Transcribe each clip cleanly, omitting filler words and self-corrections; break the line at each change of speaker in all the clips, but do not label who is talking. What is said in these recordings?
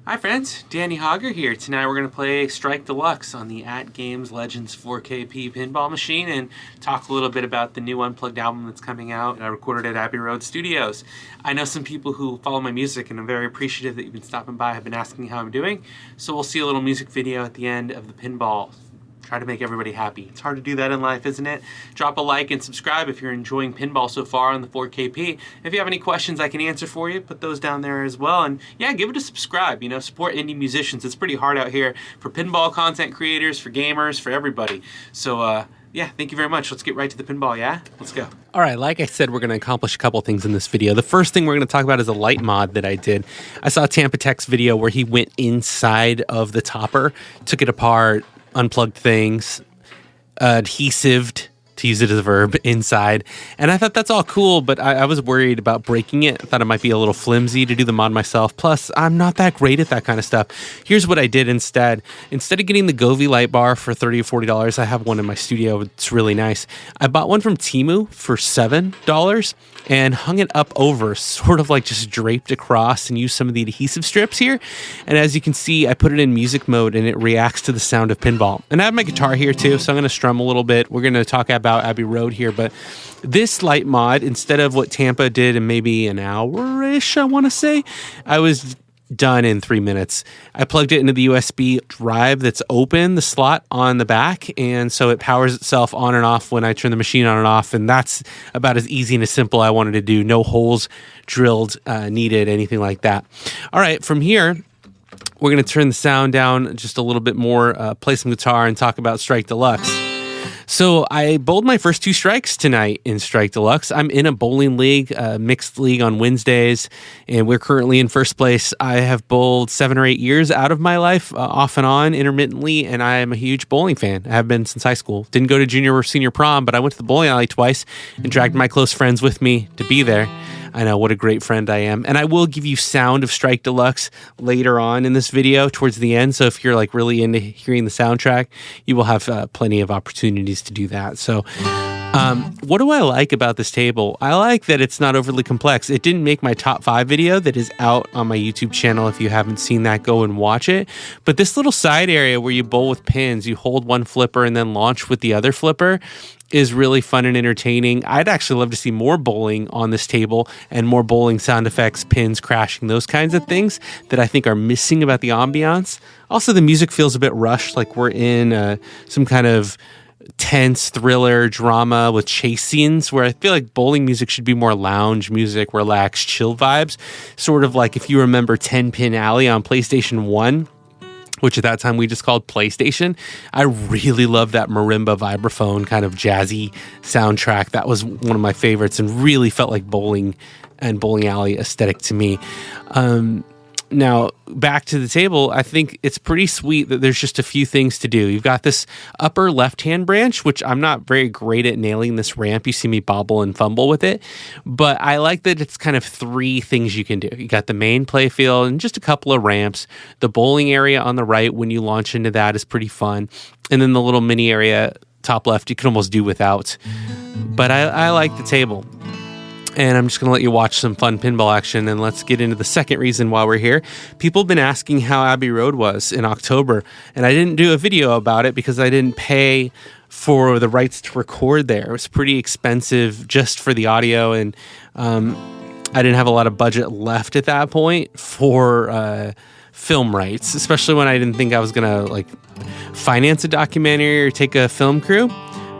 Hi friends, Danny Hauger here. Tonight we're going to play Strike Deluxe on the AtGames Legends 4KP Pinball Machine and talk a little bit about the new Unplugged album that's coming out. I recorded at Abbey Road Studios. I know some people who follow my music and I'm very appreciative that you've been stopping by, have been asking me how I'm doing. So we'll see a little music video at the end of the pinball. Try to make everybody happy. It's hard to do that in life, isn't it? Drop a like and subscribe if you're enjoying pinball so far on the 4KP. If you have any questions I can answer for you, put those down there as well. And yeah, give it a subscribe. You know, support indie musicians. It's pretty hard out here for pinball content creators, for gamers, for everybody. So yeah, thank you very much. Let's get right to the pinball, yeah? Let's go.
All right, like I said, we're going to accomplish a couple things in this video. The first thing we're going to talk about is a light mod that I did. I saw Tampa Tech's video where he went inside of the topper, took it apart, unplugged things, adhesived, to use it as a verb, inside. And I thought that's all cool, but I was worried about breaking it. I thought it might be a little flimsy to do the mod myself. Plus, I'm not that great at that kind of stuff. Here's what I did instead. Instead of getting the Govee light bar for $30 or $40, I have one in my studio. It's really nice. I bought one from Temu for $7 and hung it up over, sort of like just draped across, and used some of the adhesive strips here. And as you can see, I put it in music mode and it reacts to the sound of pinball. And I have my guitar here too, so I'm going to strum a little bit. We're going to talk about Abbey Road here, but this light mod, instead of what Tampa did in maybe an hour-ish, I want to say, I was done in 3 minutes. I plugged it into the USB drive that's open, the slot on the back, and so it powers itself on and off when I turn the machine on and off, and that's about as easy and as simple I wanted to do. No holes drilled needed, anything like that. All right, from here, we're going to turn the sound down just a little bit more, play some guitar, and talk about Strike Deluxe. So I bowled my first 2 strikes tonight in Strike Deluxe. I'm in a bowling league, mixed league on Wednesdays, and we're currently in first place. I have bowled 7 or 8 years out of my life, off and on, intermittently, and I am a huge bowling fan. I have been since high school. Didn't go to junior or senior prom, but I went to the bowling alley twice and dragged my close friends with me to be there. I know, what a great friend I am. And I will give you sound of Strike Deluxe later on in this video towards the end. So if you're like really into hearing the soundtrack, you will have plenty of opportunities to do that. So what do I like about this table? I like that it's not overly complex. It didn't make my top 5 video that is out on my YouTube channel. If you haven't seen that, go and watch it. But this little side area where you bowl with pins, you hold one flipper and then launch with the other flipper, is really fun and entertaining. I'd actually love to see more bowling on this table and more bowling sound effects, pins crashing, those kinds of things that I think are missing about the ambiance. Also, the music feels a bit rushed, like we're in some kind of tense thriller drama with chase scenes, where I feel like bowling music should be more lounge music, relaxed, chill vibes. Sort of like if you remember 10 Pin Alley on PlayStation 1, which at that time we just called PlayStation. I really love that marimba vibraphone kind of jazzy soundtrack. That was one of my favorites and really felt like bowling and bowling alley aesthetic to me. Now, back to the table, I think it's pretty sweet that there's just a few things to do. You've got this upper left-hand branch, which I'm not very great at nailing this ramp. You see me bobble and fumble with it. But I like that it's kind of 3 things you can do. You got the main playfield and just a couple of ramps. The bowling area on the right, when you launch into that, is pretty fun. And then the little mini area, top left, you can almost do without. But I like the table. And I'm just going to let you watch some fun pinball action, and let's get into the second reason why we're here. People have been asking how Abbey Road was in October, and I didn't do a video about it because I didn't pay for the rights to record there. It was pretty expensive just for the audio, and I didn't have a lot of budget left at that point for film rights, especially when I didn't think I was going to like finance a documentary or take a film crew,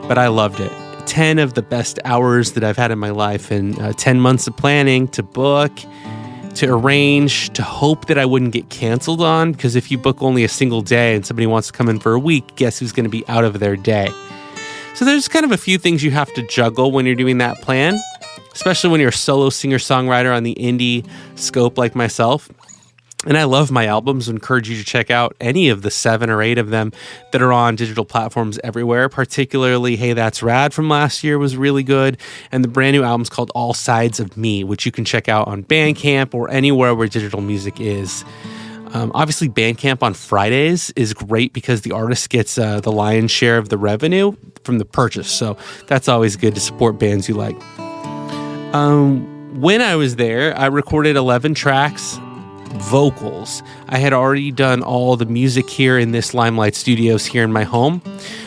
but I loved it. 10 of the best hours that I've had in my life, and 10 months of planning to book, to arrange, to hope that I wouldn't get canceled on, because if you book only a single day and somebody wants to come in for a week, guess who's going to be out of their day? So there's kind of a few things you have to juggle when you're doing that plan, especially when you're a solo singer-songwriter on the indie scope like myself. And I love my albums. I encourage you to check out any of the 7 or 8 of them that are on digital platforms everywhere. Particularly, Hey That's Rad from last year was really good. And the brand new album's called All Sides of Me, which you can check out on Bandcamp or anywhere where digital music is. Obviously, Bandcamp on Fridays is great because the artist gets the lion's share of the revenue from the purchase. So that's always good to support bands you like. When I was there, I recorded 11 tracks. vocals. I had already done all the music here in this Limelight Studios here in my home.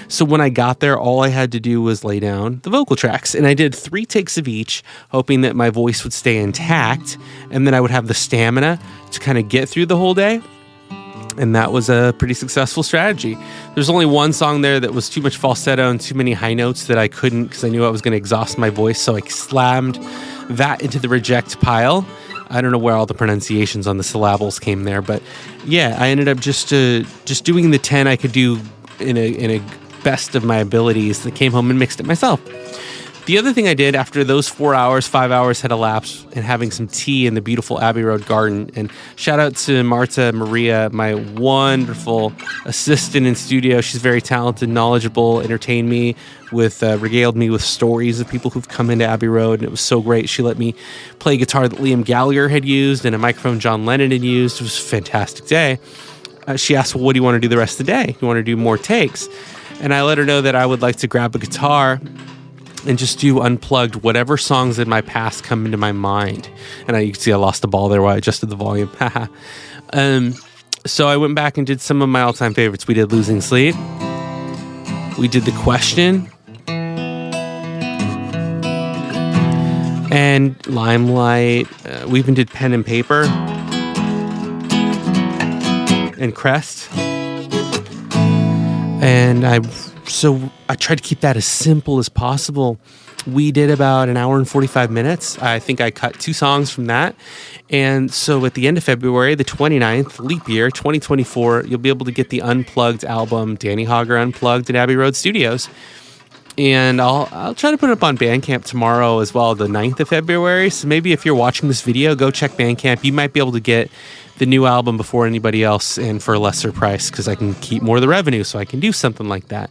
So when I got there, all I had to do was lay down the vocal tracks. And I did 3 takes of each, hoping that my voice would stay intact. And then I would have the stamina to kind of get through the whole day. And that was a pretty successful strategy. There's only one song there that was too much falsetto and too many high notes that I couldn't, because I knew I was going to exhaust my voice. So I slammed that into the reject pile. I don't know where all the pronunciations on the syllables came there, but yeah, I ended up just doing the 10 I could do in a best of my abilities. That came home and mixed it myself. The other thing I did after those 4 hours, 5 hours had elapsed, and having some tea in the beautiful Abbey Road garden, and shout out to Marta Maria, my wonderful assistant in studio. She's very talented, knowledgeable, entertained me with, regaled me with stories of people who've come into Abbey Road, and it was so great. She let me play guitar that Liam Gallagher had used and a microphone John Lennon had used. It was a fantastic day. She asked, well, what do you want to do the rest of the day? You want to do more takes? And I let her know that I would like to grab a guitar and just do unplugged whatever songs in my past come into my mind. And you can see I lost the ball there while I adjusted the volume. So I went back and did some of my all-time favorites. We did Losing Sleep. We did The Question. And Limelight. We even did Pen and Paper. And Crest. And I tried to keep that as simple as possible. We did about an hour and 45 minutes. I think I cut 2 songs from that. And so at the end of February, the 29th, leap year, 2024, you'll be able to get the Unplugged album, Danny Hauger Unplugged at Abbey Road Studios. And I'll try to put it up on Bandcamp tomorrow as well, the 9th of February. So maybe if you're watching this video, go check Bandcamp. You might be able to get the new album before anybody else and for a lesser price, because I can keep more of the revenue, so I can do something like that.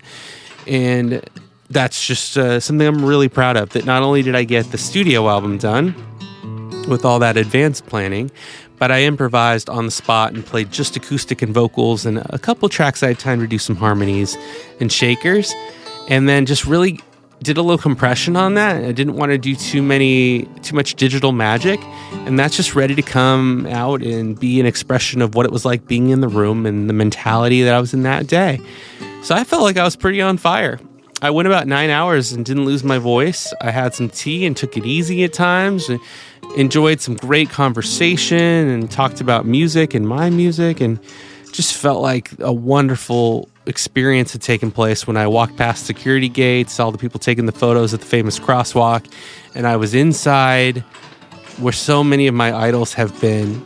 And that's just something I'm really proud of, that not only did I get the studio album done with all that advanced planning, but I improvised on the spot and played just acoustic and vocals, and a couple tracks I had time to do some harmonies and shakers, and then just really did a little compression on that. I didn't want to do too much digital magic, and that's just ready to come out and be an expression of what it was like being in the room and the mentality that I was in that day. So I felt like I was pretty on fire. I went about 9 hours and didn't lose my voice. I had some tea and took it easy at times, and enjoyed some great conversation and talked about music and my music, and just felt like a wonderful experience had taken place when I walked past security gates, all the people taking the photos at the famous crosswalk, and I was inside where so many of my idols have been.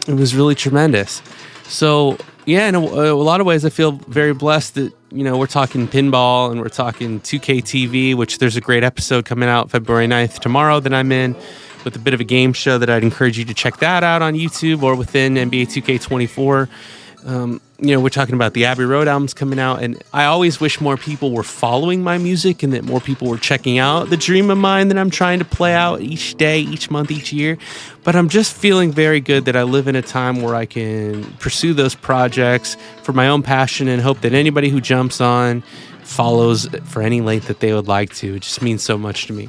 It was really tremendous. So yeah, in a lot of ways, I feel very blessed that, we're talking pinball and we're talking 2K TV, which there's a great episode coming out February 9th tomorrow that I'm in, with a bit of a game show that I'd encourage you to check that out on YouTube or within NBA 2K24. We're talking about the Abbey Road albums coming out, and I always wish more people were following my music and that more people were checking out the dream of mine that I'm trying to play out each day, each month, each year. But I'm just feeling very good that I live in a time where I can pursue those projects for my own passion, and hope that anybody who jumps on follows for any length that they would like to. It just means so much to me.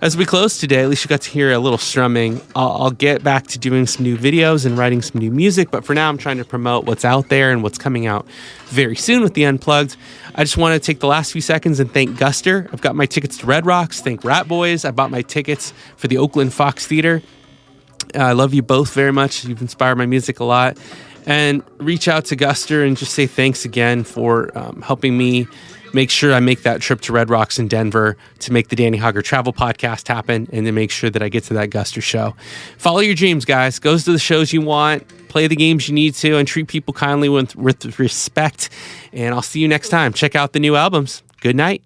As we close today, at least you got to hear a little strumming. I'll get back to doing some new videos and writing some new music, but for now I'm trying to promote what's out there and what's coming out very soon with the Unplugged. I just want to take the last few seconds and thank Guster. I've got my tickets to Red Rocks. Thank Rat Boys. I bought my tickets for the Oakland Fox Theater. I love you both very much. You've inspired my music a lot. And reach out to Guster and just say thanks again for helping me make sure I make that trip to Red Rocks in Denver to make the Danny Hauger Travel Podcast happen, and to make sure that I get to that Guster show. Follow your dreams, guys. Go to the shows you want, play the games you need to, and treat people kindly with respect. And I'll see you next time. Check out the new albums. Good night.